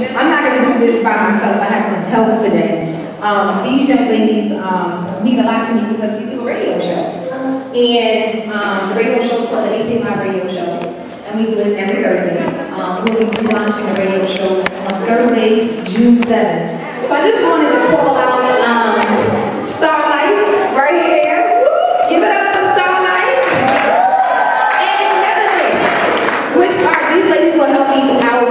I'm not going to do this by myself. I have some help today. These young ladies mean a lot to me because we do a radio show. And the radio show is called the 18 Live Radio Show. And we do it every Thursday. We'll be relaunching the radio show on Thursday, June 7th. So I just wanted to call out Starlight right here. Woo! Give it up for Starlight. And Melanie, which are these ladies will help me out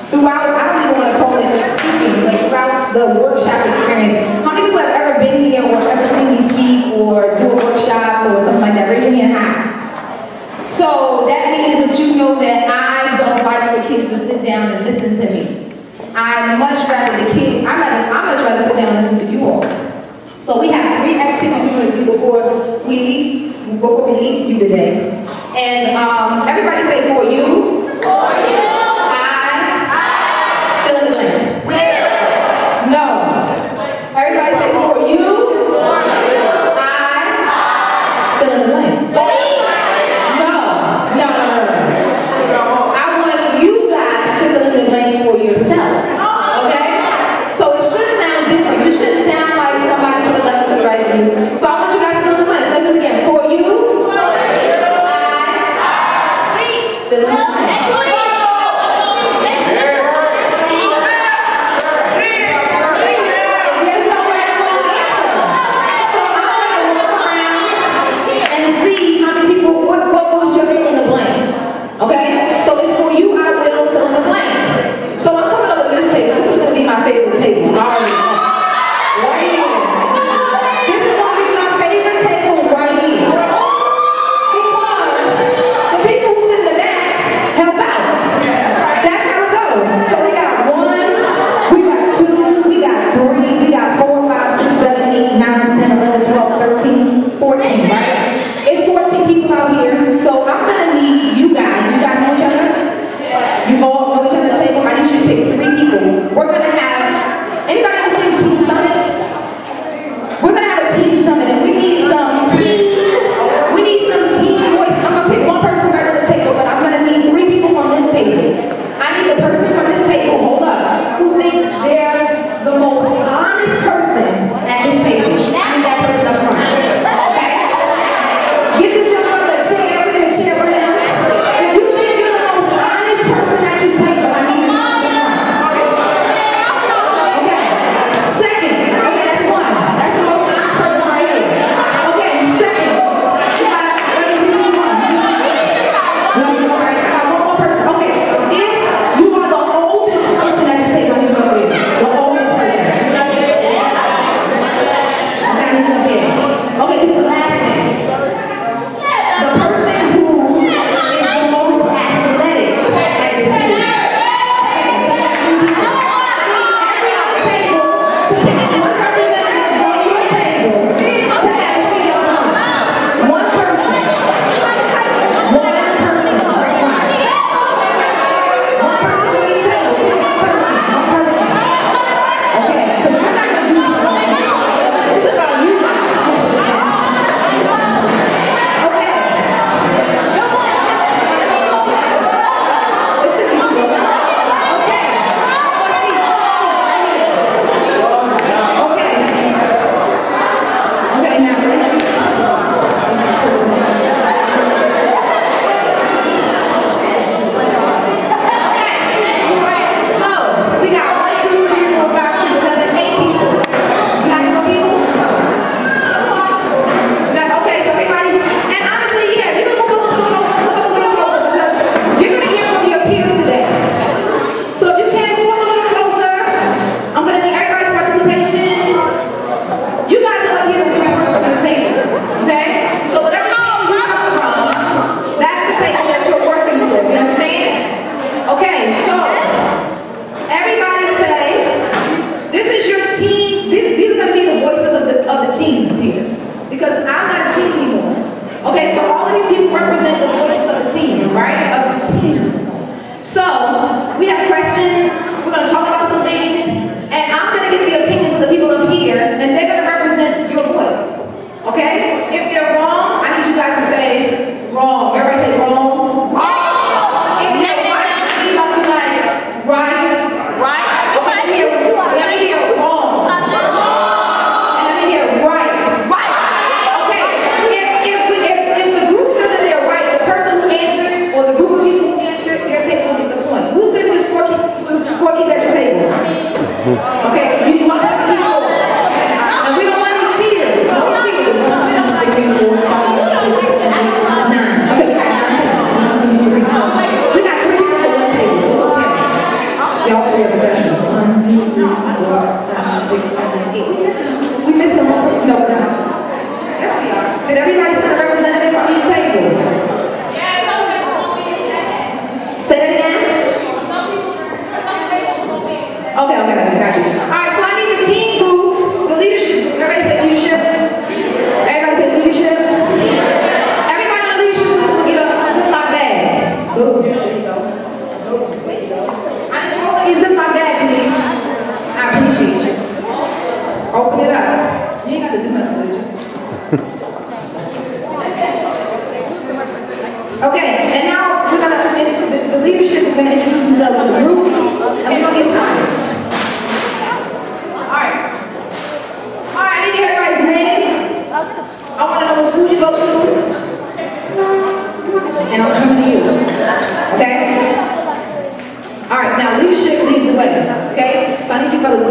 throughout, I don't even want to call it speaking, but throughout the workshop experience. How many people have ever been here or ever seen me speak or do a workshop or something like that? Raise your hand high. So that means that you know that I don't like for kids to sit down and listen to me. I much rather the kids, I much rather sit down and listen to you all. So we have 3 activities we're going to do before we leave you today. And everybody say for you. For you. Fill in the blank. No. Everybody say for you. For you. Fill in the blank. No. I want you guys to fill in the blank for yourself. Okay? So it should sound different. You shouldn't sound like somebody to the left or to the right of you. So I want you guys to fill in the blank. Let's do it again. For you. Fill in the blank. Okay? So it's for you, I will fill in the blank. So I'm coming up with this table. This is going to be my favorite table. I already know. Right here. This is going to be my favorite table right here. Because the people who sit in the back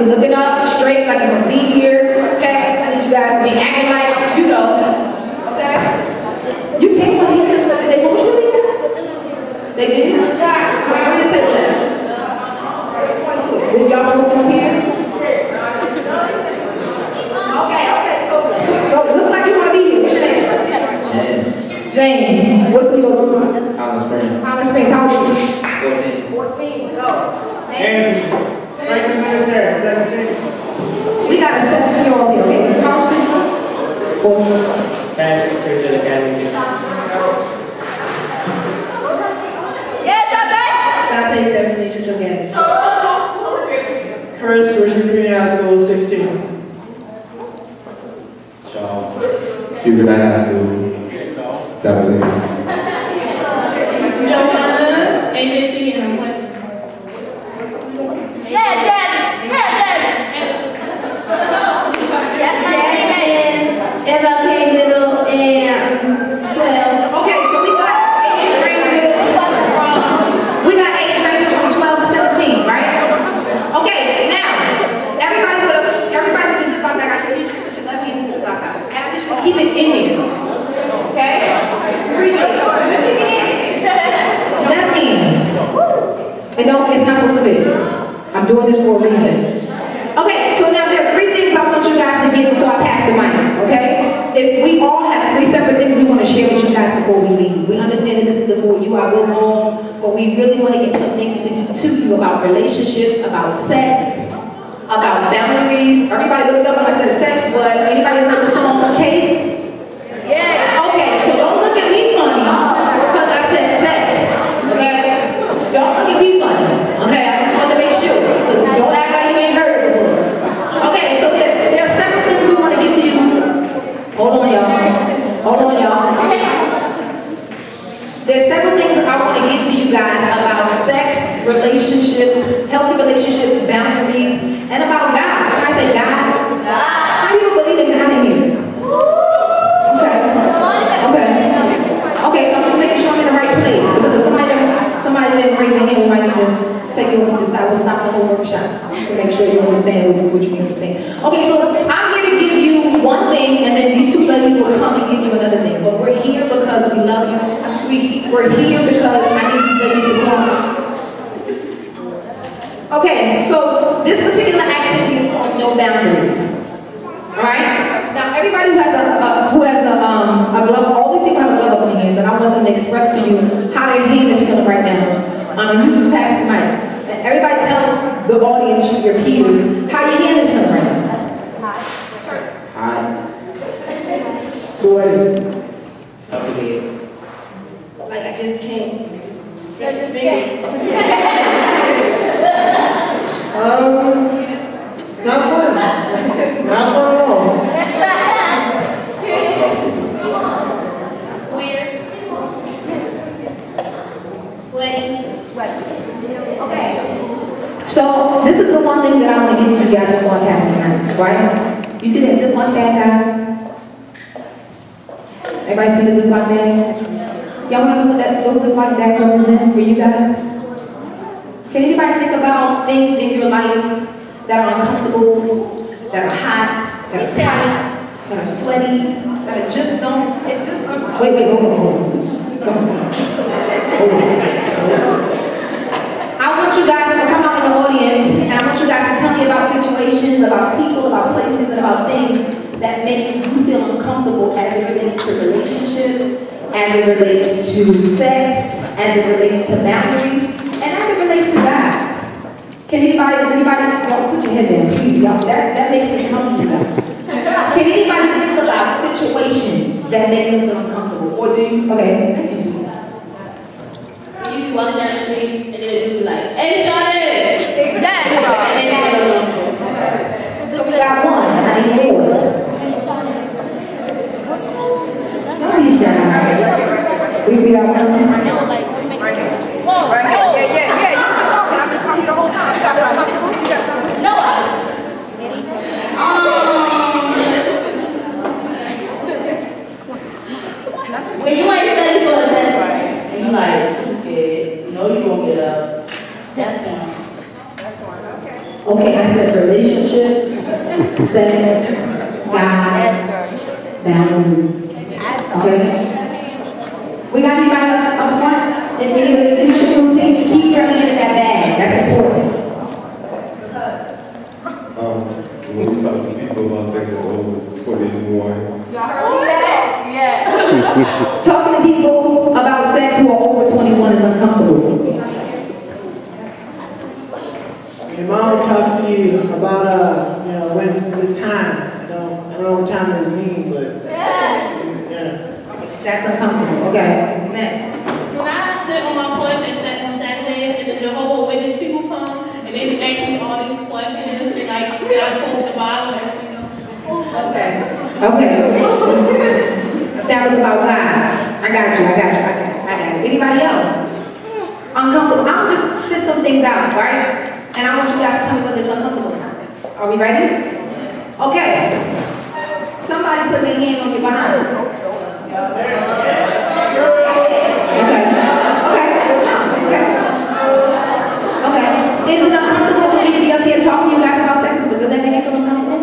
looking up straight like you're gonna be here, okay? I need you guys to be acting like, you know, okay? You came from here. Did they vote you here? They did? Where did you take that? Did y'all know what's up here? Okay, so it looks like you want to be here. What's your name? James. What school you go to? Holland Springs. Holland Springs. How old are you? 14. 14. Go. Anthony. Franklin Military, 17. We got a 17-year-old here, okay? How old are you? Catholic Church of the Academy. Yeah, Shante, 17, Church of Academy. Chris, Richmond Community High School, 16. Charles. Hubert High School, 17. MLK Middle and 12. Okay, so we got age ranges from 12 to 17, right? Okay, now everybody just look like that. I just need you to put your left hand in the lock out. And I need you to keep it in there. Okay? Appreciate it. Just keep it in. Left hand. It's not supposed to be. I'm doing this for a reason. Okay, so now there are 3 things I want you guys to get before I pass the mic, okay? We all have 3 separate things we want to share with you guys before we leave. We understand that this is the FYIW Ball, but we really want to get some things to you about relationships, about sex, about boundaries. Everybody looked up when I said sex, but anybody heard the song Cake? Yeah. Okay, so don't look at me funny because I said sex, okay? Don't look at me funny, okay? I just want to make sure. Don't act like you ain't heard it before. Okay, so there are several things we want to get to you. Hold on, y'all. There's several things that I want to get to you guys about sex, relationships, healthy relationships, boundaries, and about God. Can I say God? How do you believe in God in here? Okay, so I'm just making sure I'm in the right place. Because if somebody didn't raise their hand, we might need to take you over to the side. We'll stop the whole workshop to make sure you understand what you need to say. Okay, so I'm here to give you one thing, and then these 2 ladies will come and give you another thing. But we're here because we love you. We're here because I need these ladies to come. Okay, so this particular activity is called No Boundaries. Alright? Now everybody who has a glove, all these people have a glove up in their hands, and I want them to express to you how their hand is feeling right now. And you just pass the mic. And everybody tell the audience, your peers, how your hand is feeling right now. Hot. Sweaty. Suffocated. Like I just can't. It's not fun. It's not fun at all. Weird. Sweaty. Okay. So this is the one thing that I want to get to you guys before I pass the mic, right? You see that zip lock bag, guys? Everybody see the zip lock bag? Y'all want to know what those zip lock bags represent for you guys? Can anybody think about things in your life that are uncomfortable, that are hot, that are tight, that are sweaty, that are just don't, it's just, wait, hold on. I want you guys to come out in the audience, and I want you guys to tell me about situations, about people, about places, and about things that make you feel uncomfortable as it relates to relationships, as it relates to sex, as it relates to boundaries, and as it relates to God. Can anybody, don't put your head down, please, y'all. That makes me come to you guys. Can anybody think about situations that make you feel uncomfortable? Or do you, okay, thank you, sweetheart. You be walking down the street and then a dude be like, hey, Shawty! Exactly. So we got one, I need more. No, he's shy. We got one. When you ain't studying for a test, right? And you like, I'm scared. You know you won't get up. That's one. Okay, I said relationships, sex, God, boundaries. Okay? We got anybody up front in the leadership routine to keep bringing in that bag. That's important. When we talk to people about sex that's over 21. Y'all heard that? Yeah. Talking to people about sex who are over 21 is uncomfortable. Your mom talks to you about, when it's time. I don't know what time this means, but yeah. That's uncomfortable. Okay. Next. When I sit on my porch and sat on Saturday and the Jehovah's Witness people come and they ask me all these questions and like God quotes the Bible and everything. Okay. That was about God. I got you. Anybody else? Uncomfortable. I'm just spit some things out, right? And I want you guys to tell me whether it's uncomfortable or not. Are we ready? Okay. Somebody put their hand on your behind. Okay. Is it uncomfortable for me to be up here talking to you guys about sex? Does that make you feel uncomfortable?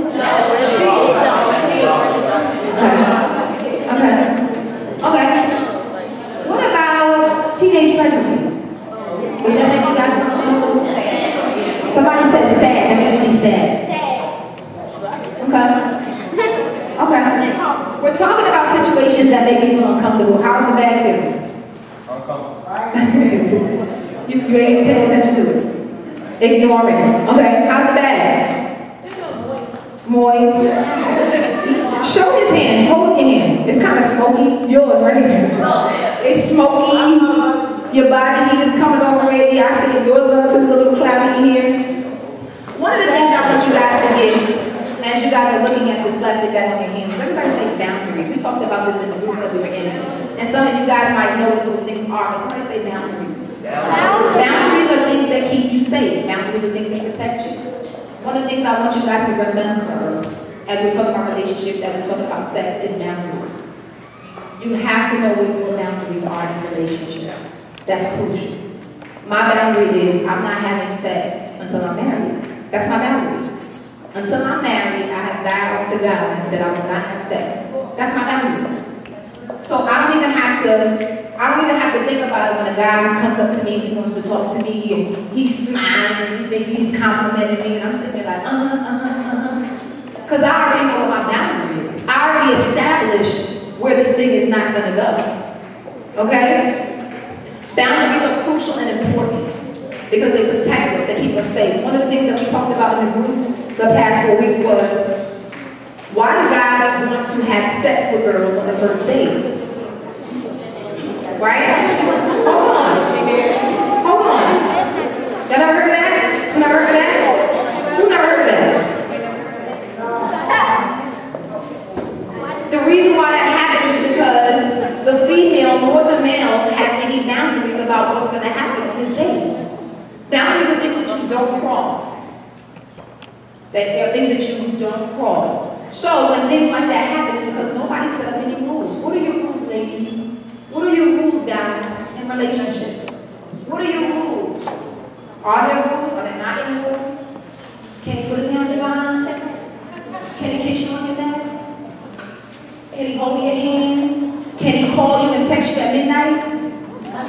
Okay. What about teenage pregnancy? Does that make you guys feel uncomfortable? Somebody said sad. That makes me sad. Okay. We're talking about situations that make me feel uncomfortable. How's the bag feeling? Uncomfortable. you ain't paying attention to it. Ignoring. Okay. How's the bag? Moist. Show his hand. Hold your hand. It's kind of smoky. Yours, right here. It's smoky. Your body heat is coming on already. I see yours up too. It's a little cloudy in here. One of the things I want you guys to get, as you guys are looking at this plastic bag on your hands, everybody say boundaries. We talked about this in the groups that we were in. And some of you guys might know what those things are, but somebody say boundaries. Boundaries are things that keep you safe. Boundaries are things that protect you. One of the things I want you guys to remember as we're talking about relationships, as we're talking about sex, is boundaries. You have to know what your boundaries are in relationships. That's crucial. My boundary is I'm not having sex until I'm married. That's my boundary. Until I'm married, I have vowed to God that I will not have sex. That's my boundary. So I don't even have to think about it when a guy comes up to me and he wants to talk to me and he's smiling and he thinks he's complimenting me and I'm sitting there like, Because I already know what my boundary is. I already established where this thing is not going to go. Okay? Boundaries are crucial and important because they protect us, they keep us safe. One of the things that we talked about in the group the past 4 weeks was, why do guys want to have sex with girls on the first date? Right? Hold on. Y'all never heard of that? You never heard of that? Who never heard of that? The reason why that happens is because the female nor the male has any boundaries about what's going to happen on this date. Boundaries are things that you don't cross. There are things that you don't cross. So when things like that happen, it's because nobody set up any rules. What are your rules, ladies? What are your rules, guys, in relationships? What are your rules? Are there rules? Are there not any rules? Can he put his hand on your behind? Can he kiss you on your neck? Can he hold your hand? Can he call you and text you at midnight?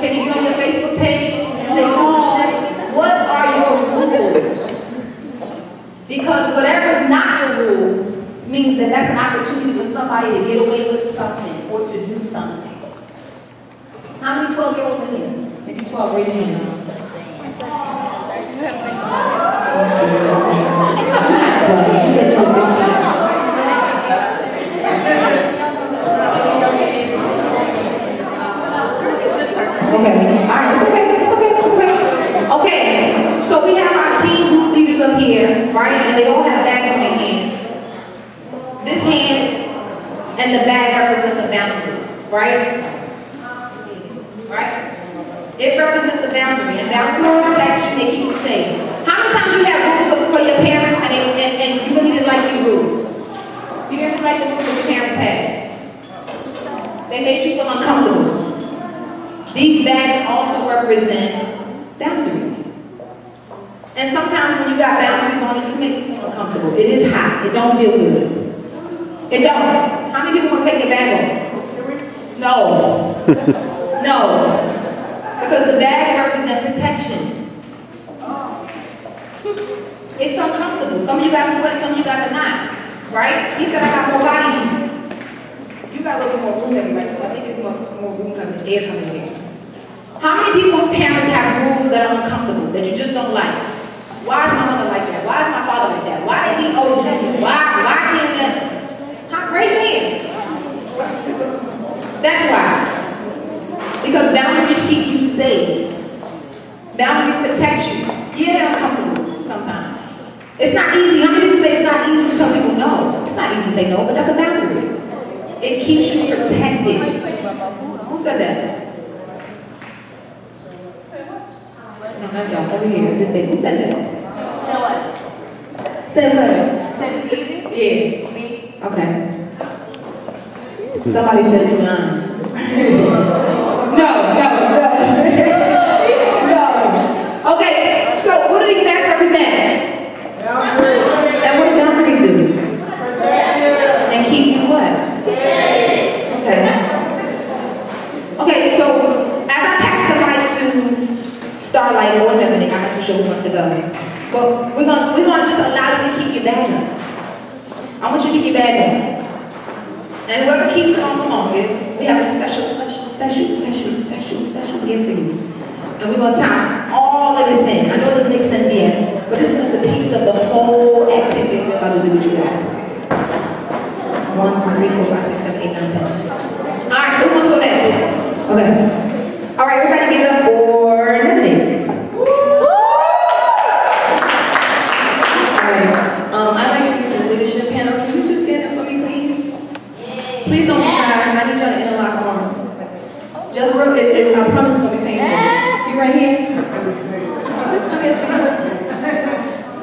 Can he get on your Facebook page and say foolishness? What are your rules? Because whatever's not your rule means that that's an opportunity for somebody to get away with something or to do something. How many 12-year-olds in here? Maybe 12, raise your hand. Okay, so we have our team group leaders up here, right? And they all have bags on their hands. This hand and the bag represents a boundary, right? Right? It represents a boundary, and boundaries protect you, they keep you safe. How many times you have rules for your parents and you really didn't like these rules? You didn't like the rules that your parents had? They made you feel uncomfortable. These bags also represent boundaries. And sometimes when you got boundaries on uncomfortable. It is hot. It don't feel good. It don't. How many people want to take their bag off? No. No. Because the bags represent protection. It's uncomfortable. Some of you guys are sweating, some of you guys are not. Right? He said I got more body heat. You got a little bit more room than me, right? So I think there's more room coming, air coming here. How many people, parents, have rules that are uncomfortable, that you just don't like? Why is my mother like that? Why is my father like that? Why did he owe you? Why can't that? Raise your hands. That's why. Because boundaries keep you safe. Boundaries protect you. Yeah, they're uncomfortable sometimes. It's not easy. How many people say it's not easy to tell people no? It's not easy to say no, but that's a boundary. It keeps you protected. Who said that? No, not y'all. Over here. Just say, who said that? Say what? Say what? Say it's easy? Yeah. Me? Okay. Somebody said it none. No. Okay, so what do these bags represent? And what do boundaries do? And keep you what? Okay, so as I pass the mic to Starlight or Dominic, I'm not too sure who wants to go. But we're gonna just allow you to keep your bag on. I want you to keep your bag on. And whoever keeps it on the longest, we have a special gift for you. And we're gonna time all of this in. I know it doesn't make sense yet, but this is just a piece of the whole activity we're about to do with you guys. 1, 2, 3, 4, 5, 6, 7, 8, 9, 10. Alright, so who wants to go next? Okay. Alright, everybody give up for Dominic. I'd like to use this leadership panel. Can you two stand up for me, please? Please don't be shy. I need y'all to interlock arms. Just work. I promise it's gonna be painful. You right here? Come here, sweetie.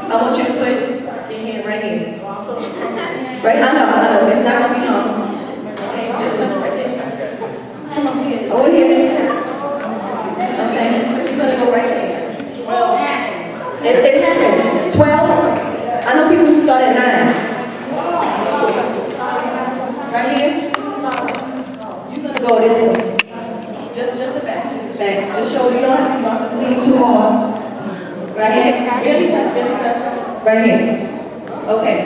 I want you to put your hand right here. Right? I know. It's not gonna be long. Okay, sister, right there. Come on here. Over here. Okay. You're gonna go right there. 12. It happens. 12. I know people who start at 9. Right here? You're gonna go this way. Just the back. Just show you don't have to lean too hard. Right here. Really touch. Right here. Okay.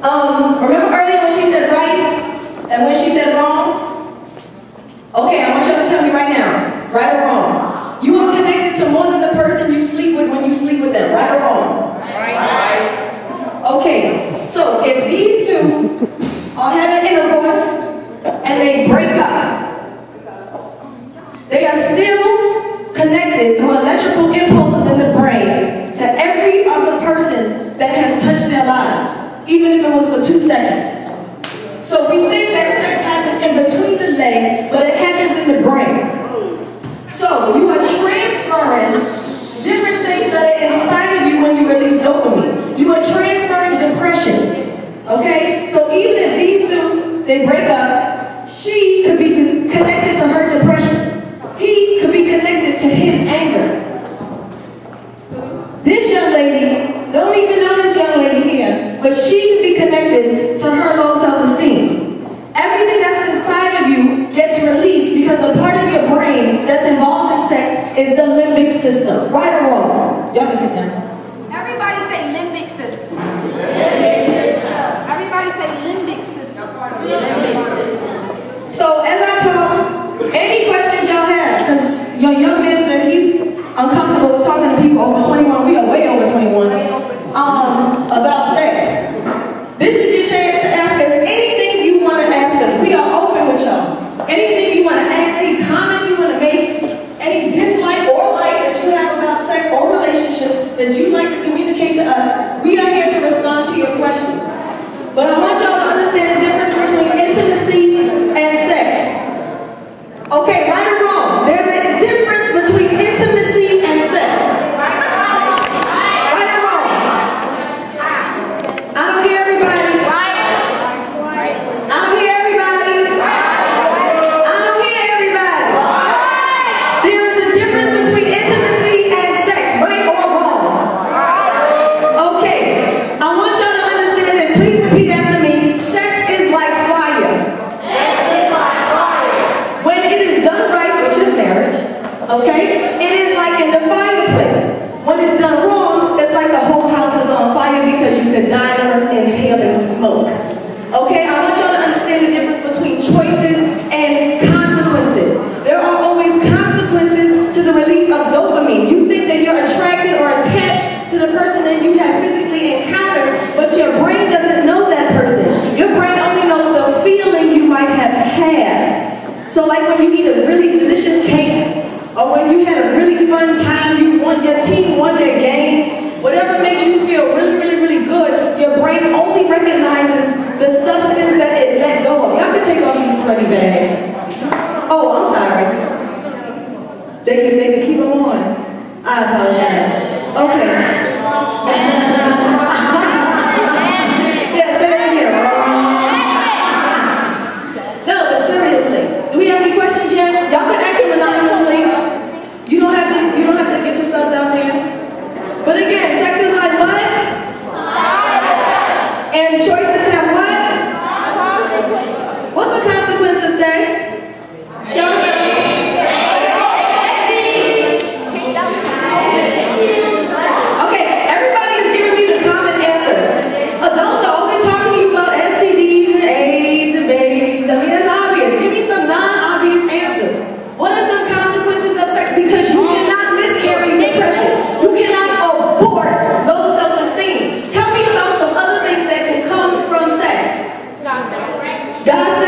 Remember earlier when she said right and when she said wrong? Okay, I want y'all to tell me right now, right or wrong. You are connected to more than the person you sleep with when you sleep with them, right or wrong? Right. Okay, so if these two are having intercourse and they break up, they are still connected through electrical impulses in the brain to every other person that has touched their lives, even if it was for 2 seconds. So we think that sex happens in between the legs, but it happens in the brain. So you are transferring different things that are inside of you when you release dopamine. You are transferring depression. Okay? So even if these two, they break up, she could be connected to her depression. He could be connected to his anger. This young lady, don't even know this young lady here, but she could be connected to her low self-esteem. Everything that's inside of you gets released because the part of your brain that's involved in sex is the limbic system. Right or wrong? Y'all can sit down. Everybody say limbic system. Everybody say limbic system. Limbic system. So as I talk, any questions y'all have, because your young man said he's uncomfortable with talking to people over 21, we are way over 21, about sex. This is your chance to ask us anything you want to ask us. We are open with y'all. Anything you want to ask, any comment you want to make, any dislike or like that you have about sex or relationships that you'd like to communicate to us, we are here to respond to your questions. But I want y'all to understand the difference between intimacy and sex. Okay, right or wrong, there's a difference between When it's done wrong, it's like the whole house is on fire because you could die from inhaling smoke. Okay, I want y'all to understand the difference between choices and consequences. There are always consequences to the release of dopamine. You think that you're attracted or attached to the person that you have physically encountered, but your brain doesn't know that person. Your brain only knows the feeling you might have had. So like when you eat a really delicious cake, or when you had a really fun time, your team won their game, whatever makes you feel really good, your brain only recognizes the substance that it let go of. Y'all can take off these sweaty bags. Oh, I'm sorry. They can keep them on. I apologize. Okay. Yeah, say that again. No, but seriously, do we have any questions yet? Y'all can ask them anonymously. You don't have to get yourselves out there. But again, sex is like what? And choices have what? What's the consequence of sex? Show me. Okay, everybody is giving me the common answer. Adults are always talking to you about STDs and AIDS and babies. I mean, that's obvious. Give me some non-obvious answers. What are some consequences of sex? Because you cannot miscarry depression. You cannot abort low self-esteem. Tell me about some other things that can come from sex. Gossip.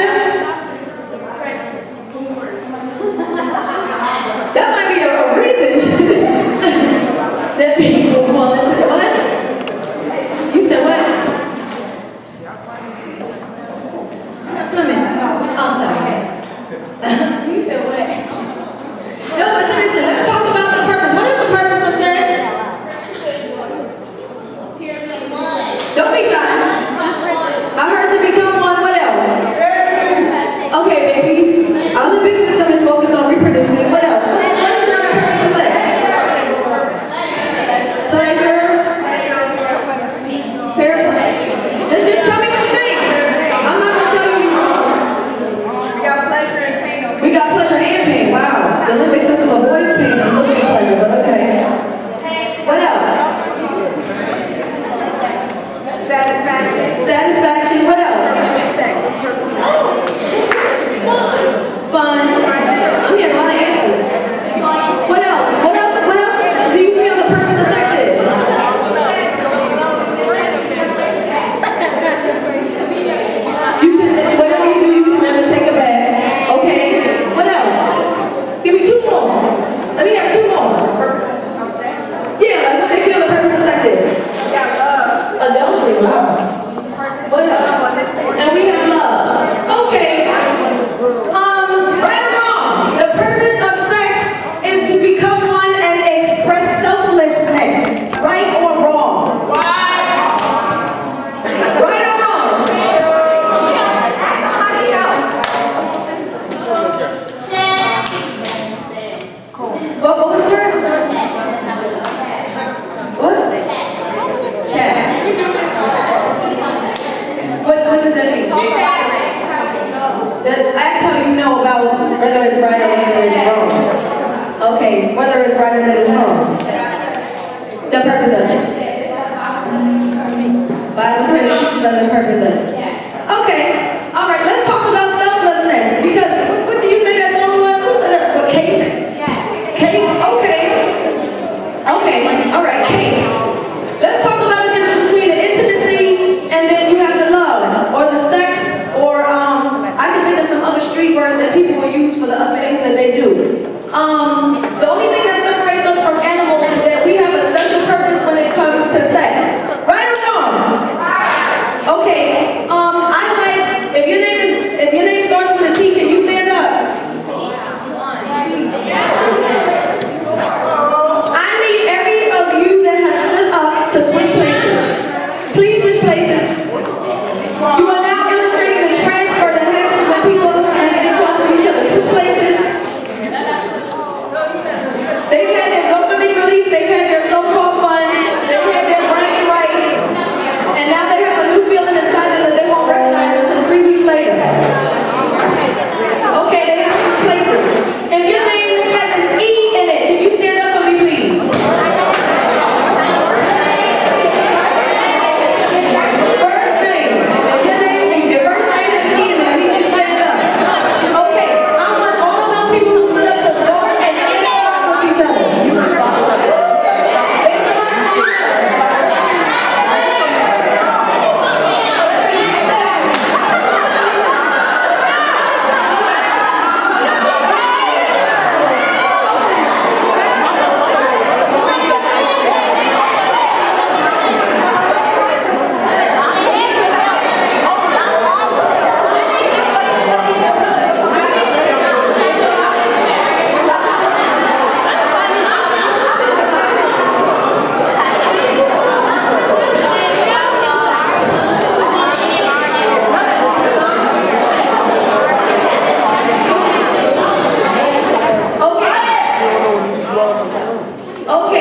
That might be a reason that people fall into it. What? You said what? Come in. I'm sorry. You said what? No, but seriously, let's talk about the purpose. What is the purpose of sex? Don't be shy. I heard to become one. What else? Okay, babies. Our limbic system is focused on reproducing. What else? What is another purpose for sex? Pleasure. Fair play. Just tell me what you think. I'm not gonna tell you you're wrong. We got pleasure and pain. We got pleasure and pain. Wow. The limbic system avoids pain and looks for pleasure, but okay. What else? Satisfaction. Satisfaction. What else? Fun. We have a lot of answers. What else? What else? What else do you feel the purpose of sex is? You can, whatever you do, you can never take it back. Okay. What else? Give me two more. Let me have two more. Yeah, like what they feel the purpose of sex is. Adultery. Wow. What else? And we have love. Okay. Right or wrong? The purpose of sex is to become one and express selflessness. Right or wrong? Right. Right or wrong? What was the purpose? What? Chat. What does that mean? That's how you know about whether it's right or whether it's wrong. Okay, whether it's right or whether it's wrong. The purpose of it. Bible study teaches us the purpose of it. Okay, all right, let's talk about selflessness. Because, what do you say that song was? Who said that? What, cake? Cake? Okay. Okay, all right, cake. Let's talk about the difference between the intimacy and then you have the love, or the sex, or I can think of some other street words that people will use for the other things that they do. The only thing that separates us from animals is that we have a special purpose when it comes to sex. Right or wrong? Okay. I like, if your name starts with a T, can you stand up? I need every of you that have stood up to switch places. Please switch places. You are now illustrating the transfer that happens when people have been close to each other. Switch places. They've had their dopamine release, they've had their so-called fun, they've had their brain rice, and now they have a new feeling inside them that they won't recognize until 3 weeks later. Okay, they have to switch places. If your name has an E in it, can you stand up for me, please?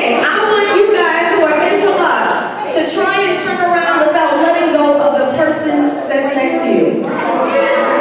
Okay, I want you guys who are interlocked to try and turn around without letting go of the person that's next to you.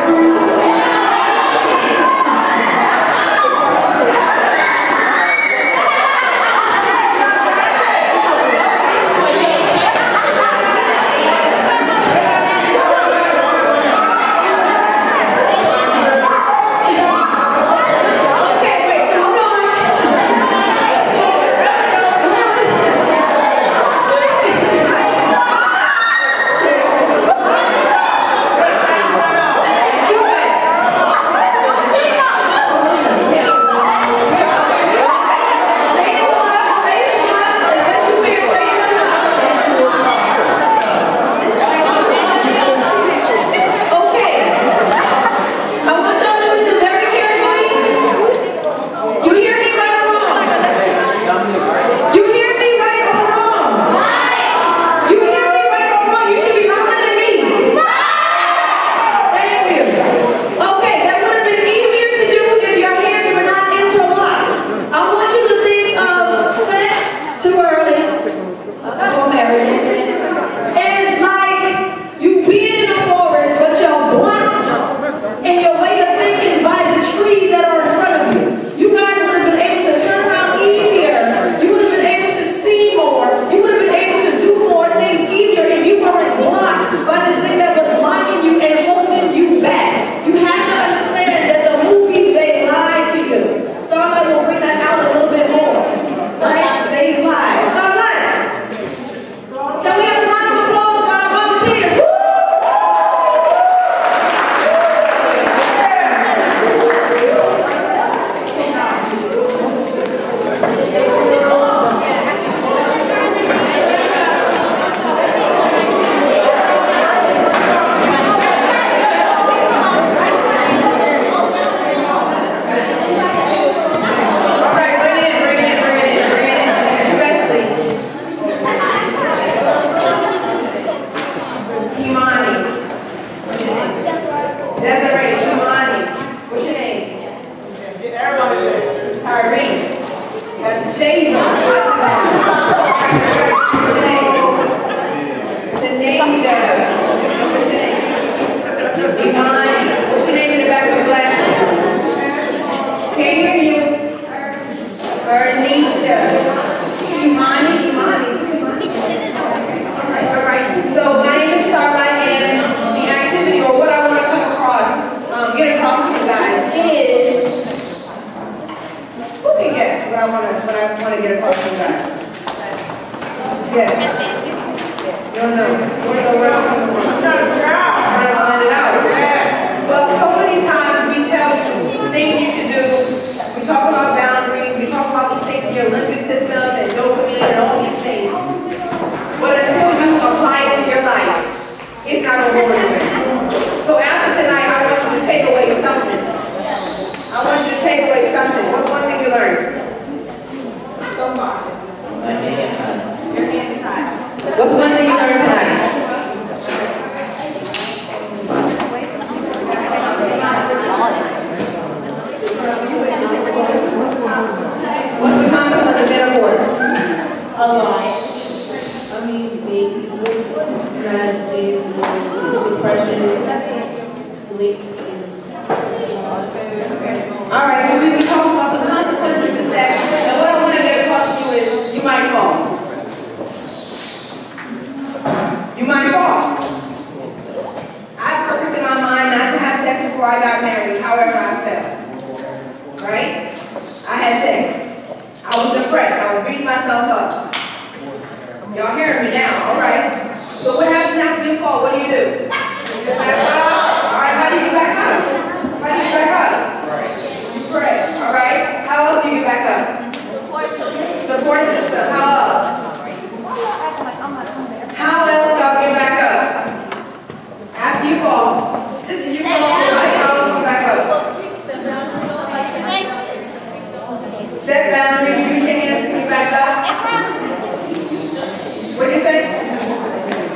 What did you say?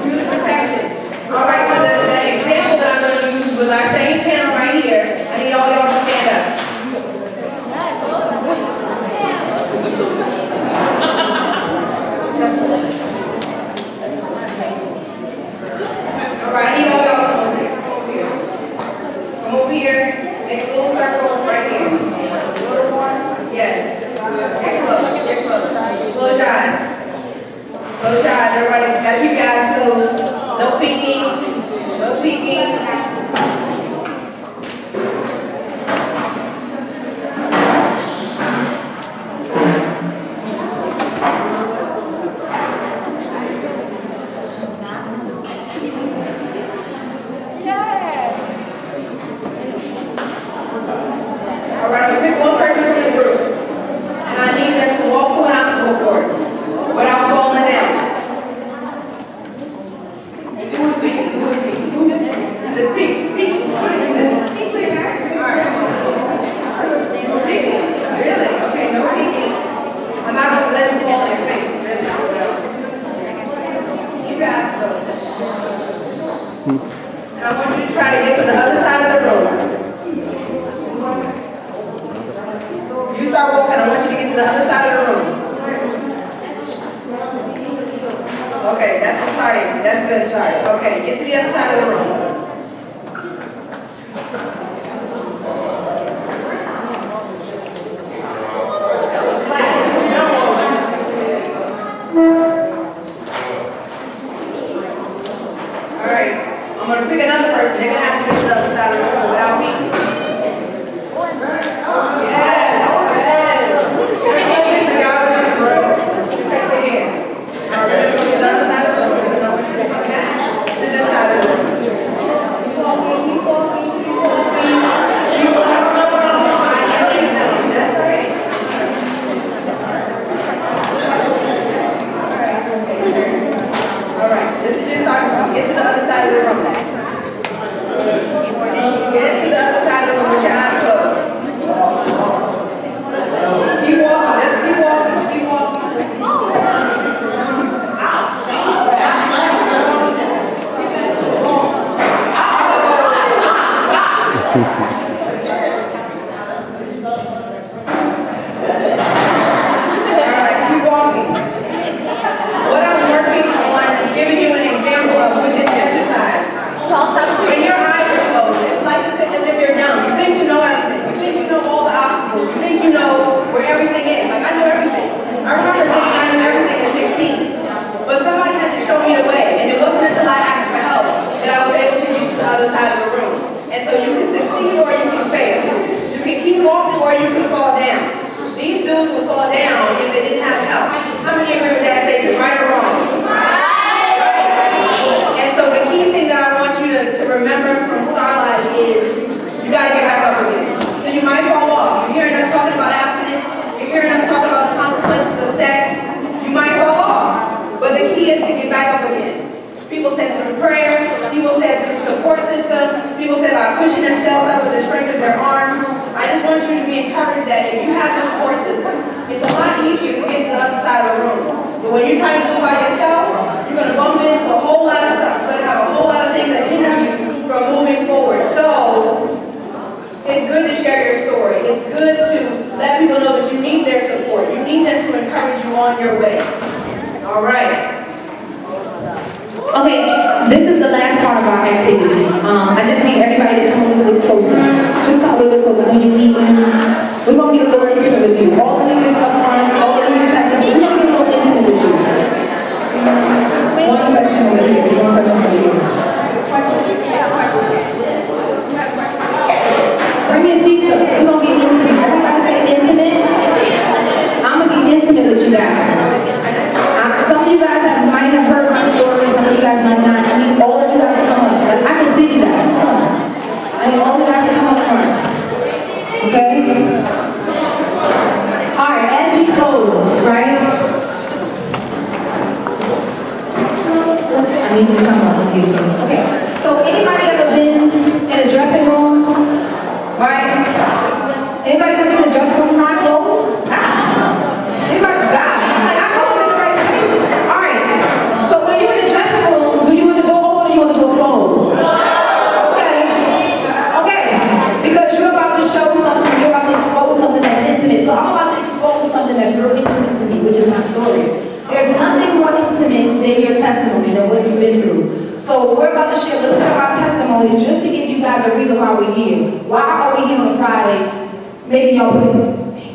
Use protection. All right, so Close your eyes, everybody. Gotta keep your eyes closed. No peeking. No peeking.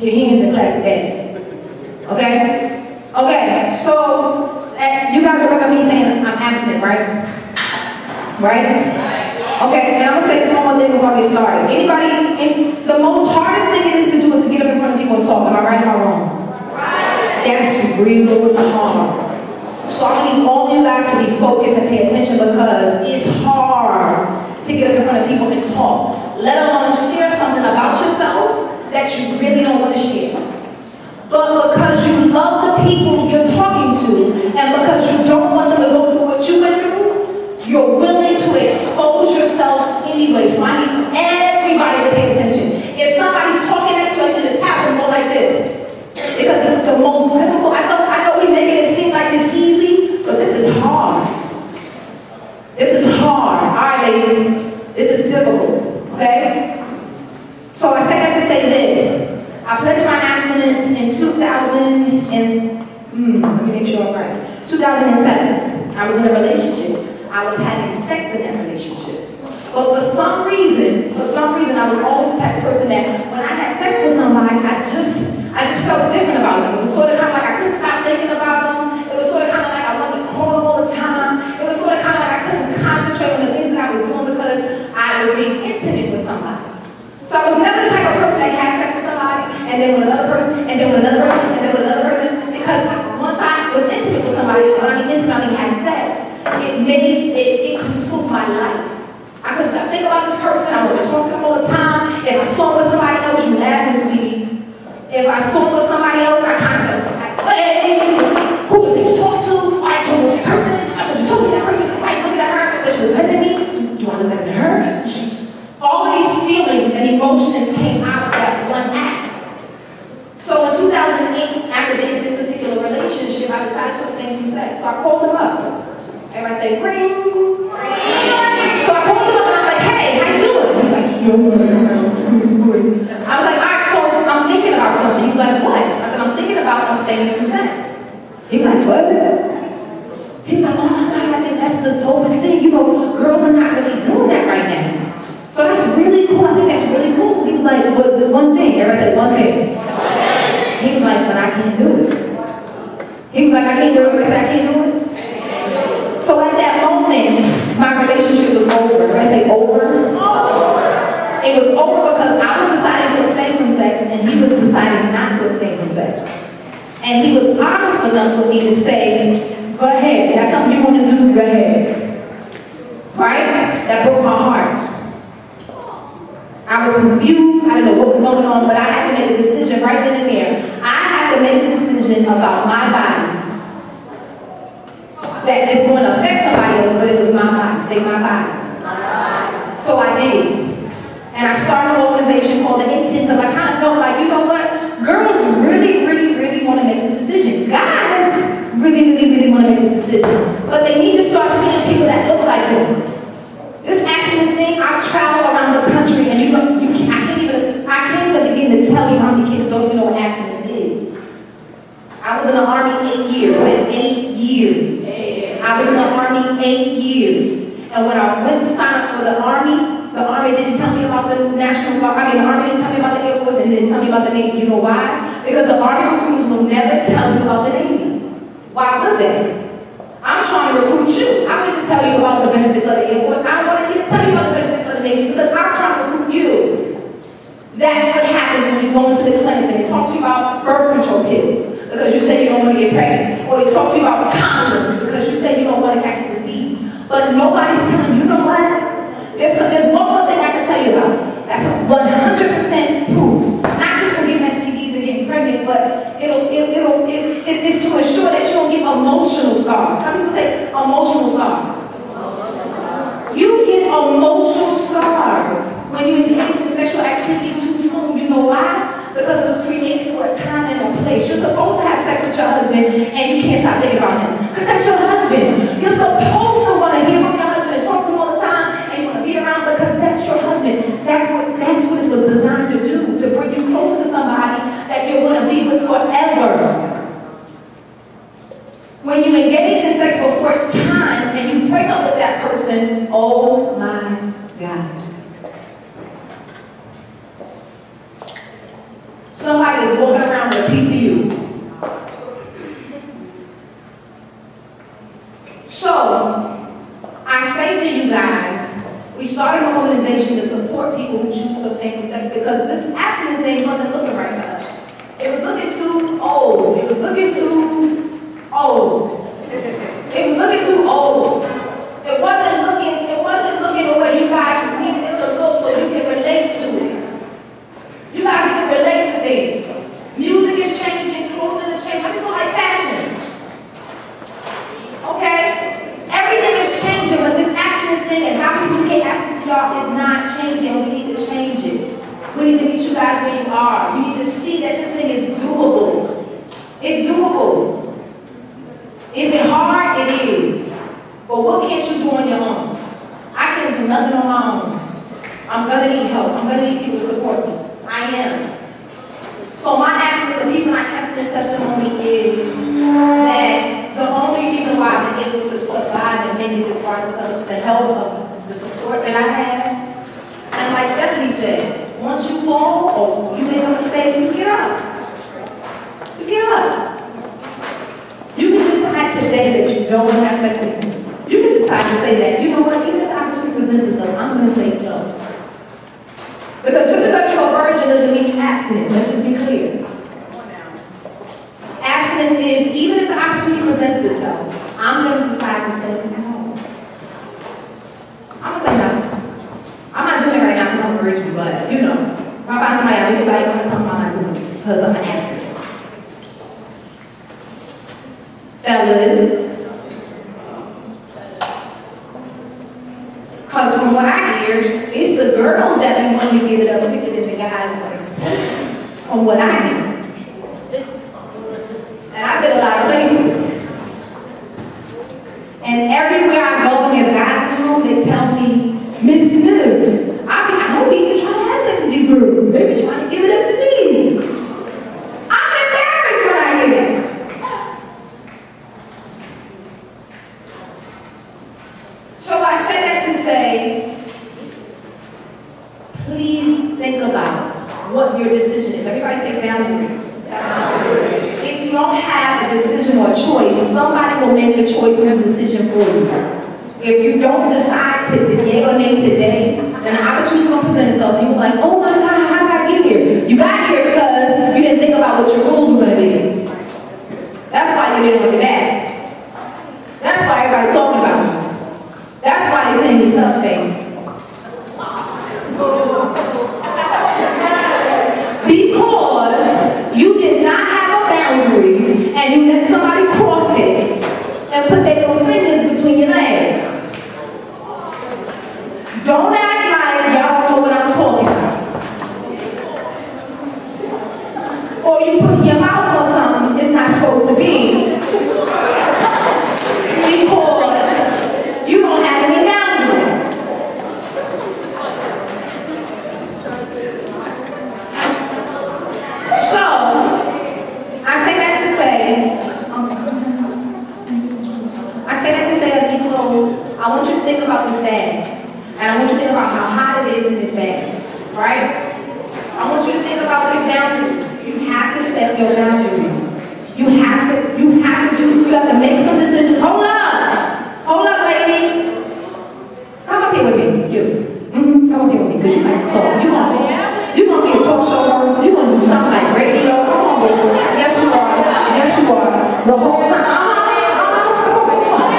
your hands in plastic bags. Okay? Okay, so You guys remember me saying I'm abstinent, right? Right? Okay, and I'm gonna say this one more thing before I get started. Anybody, the most hardest thing it is to do is to get up in front of people and talk. Am I right or am I wrong? Right. That's real hard. So I need all of you guys to be focused and pay attention because it's hard to get up in front of people and talk, let alone share something about yourself that you really don't want to share. But because you love the people you're talking to, and because you don't want them to go through what you went through, you're willing to expose yourself anyway. So I need everybody to pay attention. If somebody's talking next to you, I'm going to tap them more like this. Because it's the most difficult. I know we're making it seem like it's easy, but this is hard. This is hard. All right, ladies. This is difficult. Okay? So I say that to say this. I pledged my abstinence in 2000 and, let me make sure I'm right. 2007. I was in a relationship. I was having sex in that relationship. But for some reason, I was always the type of person that when I had sex with somebody, I just felt different about them. It was sort of kind of like I couldn't stop thinking about them. It was sort of kind of like I wanted to call them all the time. It was sort of kind of like I couldn't concentrate on the things that I was doing because I was being intimate with somebody. So I was never the type of person that could have sex with somebody, and then with another person, and then with another person, and then with another person, because once I was intimate with somebody, when I mean intimate, I mean have sex, it consumed my life. I couldn't stop thinking about this person. I wanted to talk to them all the time. If I saw him with somebody else, you laughing, sweetie. If I saw him with somebody else, I kind of felt some type of way. Who did you talk to? I told that person. I told you talk to that person. Why you looking at her? Does she look better than me? Do I look better than her? All of these feelings and emotions came out of that one act. So in 2008, after being in this particular relationship, I decided to abstain from sex. So I called him up. Everybody say, ring. So I called him up and I was like, hey, how you doing? He's like, yo. I was like, all right, so I'm thinking about something. He's like, what? I said, I'm thinking about abstaining from sex. He was like, what? He was like, oh my God, I think that's the dopest thing. You know, girls are not really doing that right now. So that's really cool. I think that's really cool. He was like, well, the one thing. Everybody said, one thing. He was like, but I can't do it. He was like, I can't do it. I said, I can't do it. So at that moment, my relationship was over. When I say over, it was over because I was deciding to abstain from sex and he was deciding not to abstain from sex. And he was honest enough with me to say, go ahead, that's something you want to do, go ahead. Right? That broke my heart. I was confused, I didn't know what was going on, but I had to make a decision right then and there. I had to make a decision about my body. That is going to affect somebody else, but it was my body. Say my body. So I did. And I started an organization called the 18 because I kind of felt like, you know what? Girls really, really, really want to make this decision. Guys really, really, really want to make this decision. But they need to start seeing people that look like them. This abstinence thing, I travel around the country and I can't even begin to tell you how many kids don't even know what abstinence is. I was in the Army 8 years. Said 8 years. I was in the Army 8 years. And when I went to sign up for the Army didn't tell me about the National Guard. The Army didn't tell me about the Air Force and it didn't tell me about the Navy. You know why? Because the Army recruiters will never tell you about the Navy. Why would they? I'm trying to recruit you. I don't need to tell you about the benefits of the Air Force. I don't want to even tell you about the benefits of the Navy because I'm trying to recruit you. That's what happens when you go into the clinics and they talk to you about birth control pills because you say you don't want to get pregnant. Or they talk to you about condoms because you say you don't want to catch a disease. But nobody's telling you, know what? There's one more thing I can tell you about. That's 100% proof. Not just for getting STDs and getting pregnant, but it's to ensure that you don't get emotional scars. How people say emotional scars? You get emotional scars when you engage in sexual activity too soon. You know why? Because it was created for a time and a place. You're supposed to have sex with your husband and you can't stop thinking about him. Because that's your husband. You're supposed to want to hear from your husband and talk to him all the time and you want to be around because that's your husband. That's what it was designed to do, to bring you closer to somebody that you're going to be with forever. When you engage in sex before it's time and you break up with that person, oh my God. Somebody is walking around with a piece of you. So, I say to you guys, we started an organization to support people who choose to abstain from sex because this abstinence thing wasn't looking right for us. It was looking too old. It was looking too old. It was looking too old. It wasn't looking the way you guys needed it to look so you can relate to it. You guys can relate to things. Music is changing, clothing is changing. How many people like fashion? Okay? Everything is changing, but this abstinence thing and how people get access to y'all is not changing. We need to change it. We need to meet you guys where you are. You need to see that this thing is doable. It's doable. Is it hard? It is. But what can't you do on your own? I can't do nothing on my own. I'm going to need help. I'm going to need people to support me. I am. So my abstinence, the reason my abstinence testimony is that the only reason why I've been able to survive and make it this far is because of the help of the support that I have. And like Stephanie said, once you fall or you make a mistake, you get up. You get up. You can decide today that you don't want to have sex with me. You can decide to say that, you know what, even if the opportunity presents itself, I'm going to say no. Because just because you're a virgin doesn't mean you're abstinent. Let's just be clear. Abstinence is, even if the opportunity presents itself, I'm going to decide to say no. I'm going to say no. I'm not doing it right now because I'm a virgin, but, you know, if I find somebody I really like, I'm going to tell them I'm not doing this because I'm an abstinent. Fellas, because from what I hear, it's the girls that be wanting to give it up quicker than the guys want it. From what I hear. And I've been a lot of places. And everywhere I go when there's guys in the room, they tell me, Miss Smith, I don't even try to have sex with these girls. They be trying to give it up to me. I'm embarrassed when I hear that. So I say that to say, please think about what your decision is. Everybody say boundary. If you don't have a decision or a choice, somebody will make the choice and the decision for you. If you don't decide to yay or nay today, then the opportunity is going to present itself and you're like, oh my God, how did I get here? You got here because you didn't think about what your rules were going to be. That's why you didn't want to get back. That's why everybody's talking about you. That's why they're saying you're suspect. Because you did not have a boundary and you let somebody cross it and put their little fingers between your legs. Don't act like y'all don't know what I'm talking about. Or you put your mouth on something it's not supposed to be. Because you don't have any boundaries. So, I say that to say as we close, I want you to think about this bag. And I want you to think about how hot it is in this bag. Right? I want you to think about these boundaries. You have to set your boundaries. You have to make some decisions. Hold up, ladies. Come up here with me. You. Come up here with me because you like to talk. You're going to be a talk show host. You're going to do something like radio. Come on, baby. Yes, you are. Yes, you are. The whole time. Come on.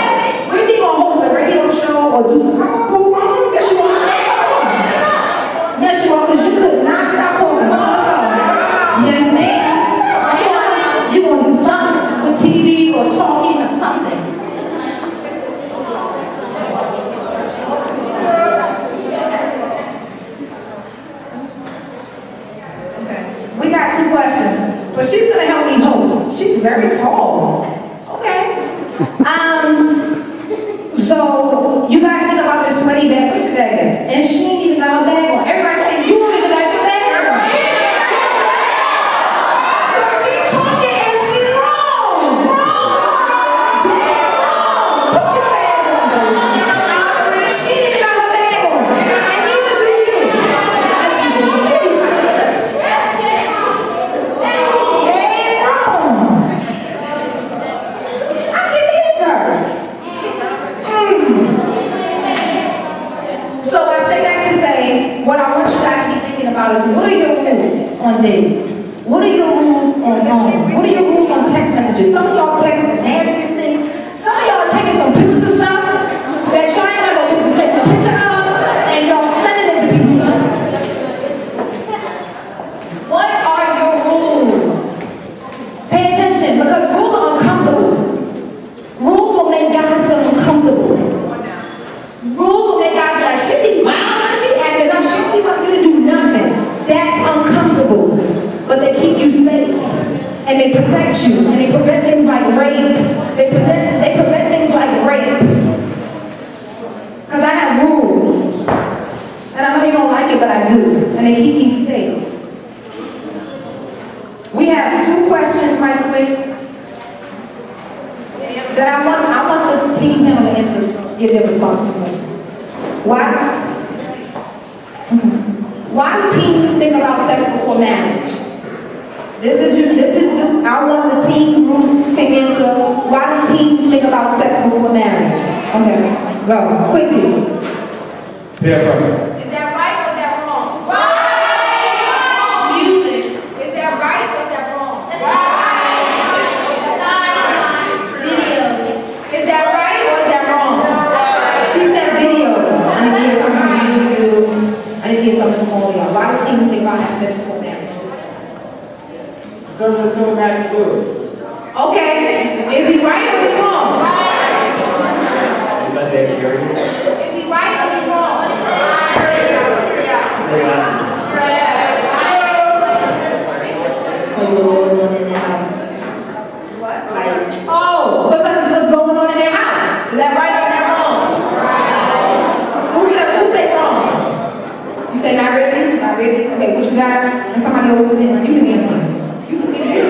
We're either going to host a radio show or do something. Yes, you are. Yes, you are, because you could not stop talking. Yes, ma'am. You're going to do something with TV or talking or something. Okay. We got 2 questions. But she's going to help me host. She's very tall. Okay. So, you guys think about days? What are your rules on phones? What are your rules on text messages? Some of y'all texting the nastiest things. Some of y'all taking some pictures of stuff that y'all ain't got no business taking a picture of, and y'all sending it to people. What are your rules? Pay attention, because rules are uncomfortable. Rules will make guys feel uncomfortable. Rules will make guys feel like, she be wild, she acting up, she don't even want you to do nothing. That's uncomfortable. But they keep you safe, and they protect you, and they prevent things like rape. They prevent things like rape. Because I have rules. And I know you don't like it, but I do. And they keep me safe. We have 2 questions right quick that I want the team panel to answer, give their responses to. Why do teens think about sex before marriage? I want the teen group to answer, why do teens think about sex before marriage? Okay, go, quickly. Peer pressure. Is that right or is that wrong? Right! Music. Is that right or is that wrong? Right! Videos. Is that right or is that wrong? She said videos. I didn't hear something from you. I didn't hear something from all of y'all. Why do teens think about having sex before marriage? Because we're told not to do it. Okay, is he right or is he wrong? Because they're curious. Is he right or is he wrong? Curiosity. Because we're going on in the house. What? Oh, because it's what's going on in their house. Is that right or is that wrong? So who said wrong? You say not really? Not really? Okay, what you got? And somebody else with him. You can get one. You can get it.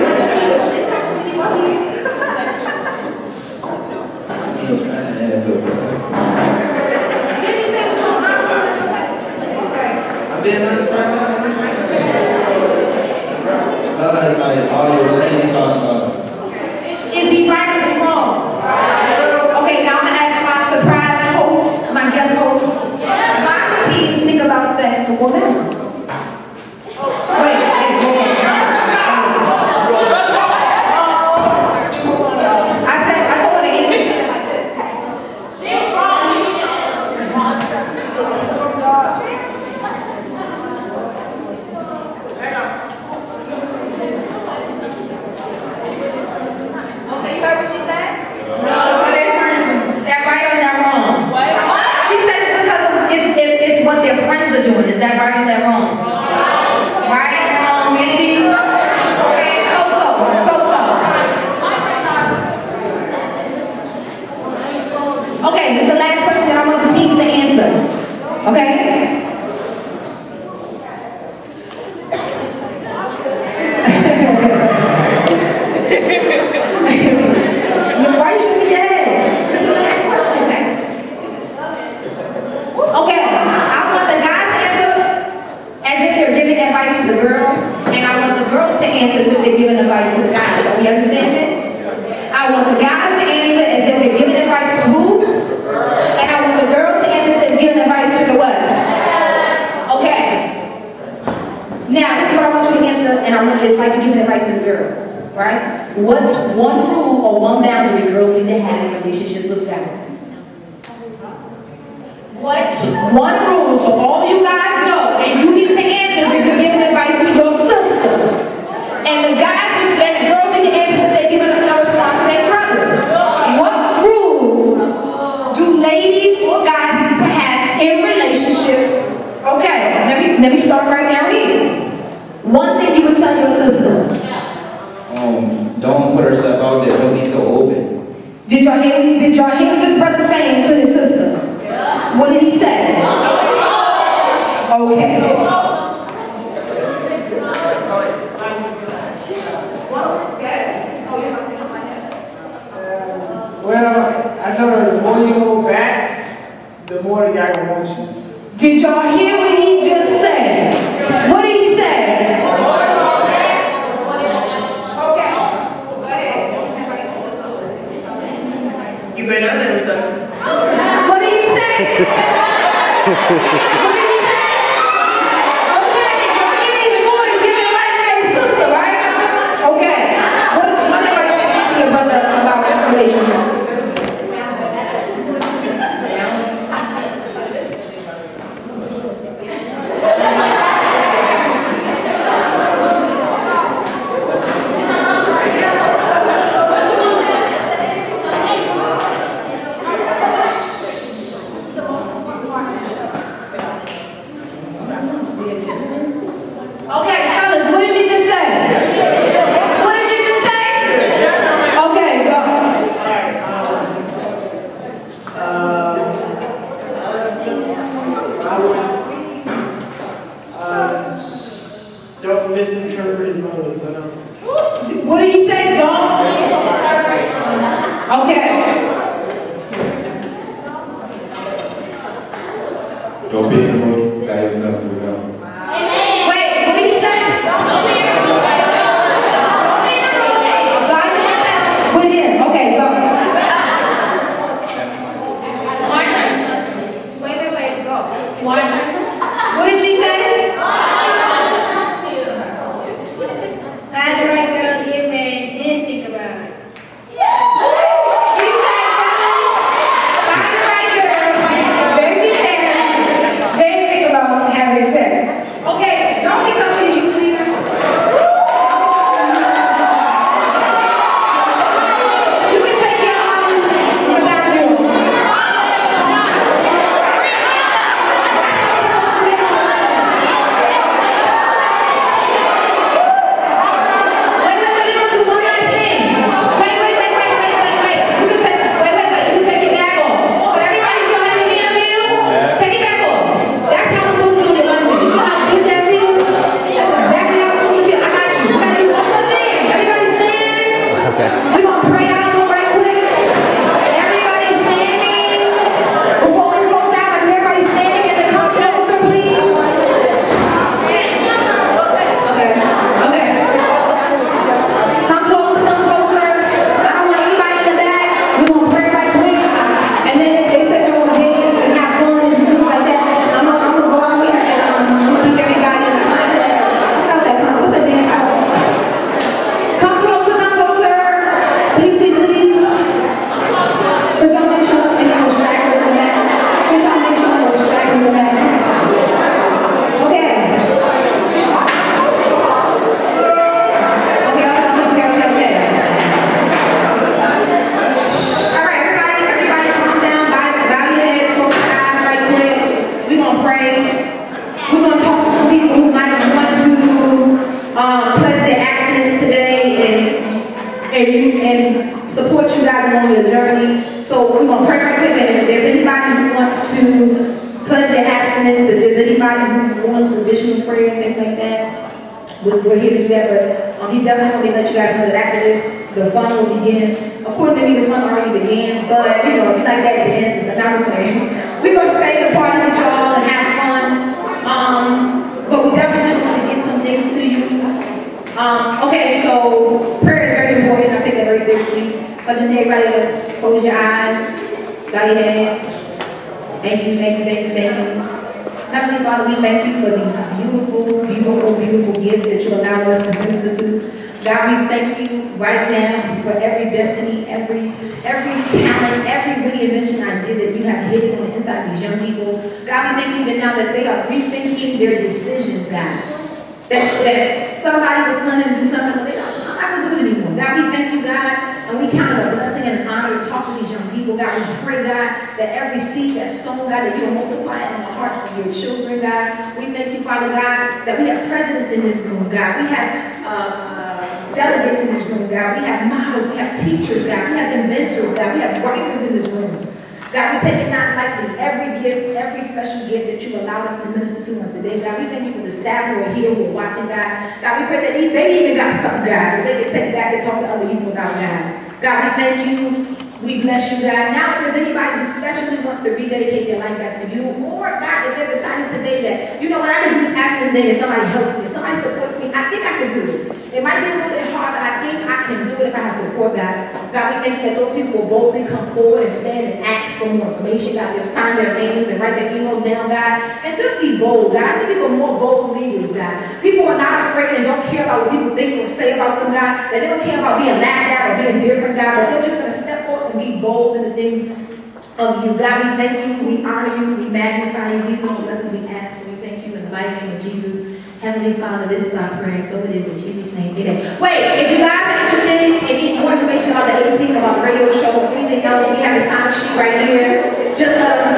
I've been on this right now. It's like all your friends talking about. Is he right or is he wrong? Okay, now I'm gonna ask my surprise host, my guest host. Why do teens think about sex before marriage? Wait. I told her to answer shit like this. Okay, you heard what she said? No. Is that right or is that wrong? She said it's because it's what their friends are doing. Is that right or is that wrong? Right? Wrong? Maybe? Okay, so. Okay, this is the last question that I want the teams to answer. Okay? You're right, should be dead. This is the last question, guys. Okay, I want the guys to answer as if they're giving advice to the girls, and I want the girls to answer as if they're giving advice to the guys. Are we understand it? I want the guys to answer as if they're giving advice to who? And I want the girls to answer as if they're giving advice to the what? Okay. Now, this is what I want you to answer, and I want it's like giving advice to the girls, right? What's one rule or one boundary girls need to have in relationships with guys? What's one rule so all of you guys know, and you need to answer if you're giving advice to your sister, and the guys and the girls need to answer if they're giving a response to their brother. What rule do ladies or guys need to have in relationships? Okay, let me start right now here. One thing you would tell your sister. Don't put herself out there. Don't be so open. Did y'all hear what this brother saying to his sister? What did he say? Okay. Well, I told her the more you go back, the more the guy will want you. Did y'all hear what he just said? What did he say? Okay. Go ahead. You may not never touch him. What did he say? What did he say? Okay, y'all hear these boys? Give it right there. about this relationship. Don't misinterpret his motives. I don't. What did he say? Don't? Okay. Don't be in the room by yourself with God. Wait, what did he say? With him. Okay, go. Wait, go. What did she say? Find the right girl, get married, then think about it. She said, find the right girl, baby married, then think about having sex. Okay, don't get up with you leaders. You can take your back door. We're going to pray out right quick. Everybody standing. Before we close out, everybody standing in the come closer, please. Okay. Come closer. I don't want anybody in the back. We're going to pray right quick. And then they said they're going to dance and have fun and do things like that. I'm going to go out here and I'm going to keep everybody in the contest. What's that dance called? Come closer. Please. Could y'all make sure any of the stragglers in that? Could y'all make sure those stragglers in that? Okay. All right, everybody calm down. Bow your heads, close your eyes right quick. We're going to pray. We're going to talk to some people who might want to pledge their abstinence today and support you guys along your journey. So we're going to pray right quick, and if there's anybody who wants to pledge their abstinence, if there's anybody who wants additional prayer and things like that, we're here to do that, but he definitely let you guys know that after this, the fun will begin. According to me, the fun already began, but you know, if you like that, it ends. But I'm just saying, we're going to stay the party with y'all and have fun, but we definitely just want to get some things to you. Okay, so prayer is very important. I take that very seriously. So just need everybody to close your eyes, bow your head. Thank you. Heavenly Father, we thank you for these beautiful gifts that you allow us to minister to. God, we thank you right now for every destiny, every talent, every witty invention idea that you have hidden on the inside of these young people. God, we thank you even now that they are rethinking their decisions, God. That somebody was planning to do something, but I'm not going to do it anymore. God, we thank you, God, and we count it a blessing and an honor to talk to these young people. God, we pray, God, that every seed that's sown, God, that you will multiply it in the hearts of your children, God. We thank you, Father God, that we have presidents in this room, God. We have delegates in this room, God. We have models, we have teachers, God. We have inventors, God. We have writers in this room. God, we take it not lightly, every gift, every special gift that you allowed us to minister to on today. God, we thank you for the staff who are here, who are watching, God. God, we pray that they even got something, God, that they can take back and talk to other people about, God. God, we thank you. We bless you, God. Now, if there's anybody who especially wants to rededicate their life back to you, or God, if they're deciding today that, you know what, I can do this accident day and somebody helps me, somebody supports me, I think I can do it. It might be a little bit hard, but I think I can do it if I have support, God. God, we thank you that those people will boldly come forward and stand and ask for more information, God. They'll sign their names and write their emails down, God. And just be bold, God. I think people are more bold leaders, God. People are not afraid and don't care about what people think or to say about them, God, that they don't care about being laughed at or being different, God, but they're just going to step forth and be bold in the things of you. God, we thank you, we honor you, we magnify you. These are the blessings we ask, and we thank you in the mighty name of Jesus. Heavenly Father, this is our prayer, and so it is in Jesus' name. Amen. Wait, if you guys are interested and need more information about the 18th, about the radio show, anything else, we have a sign-up sheet right here. Just let us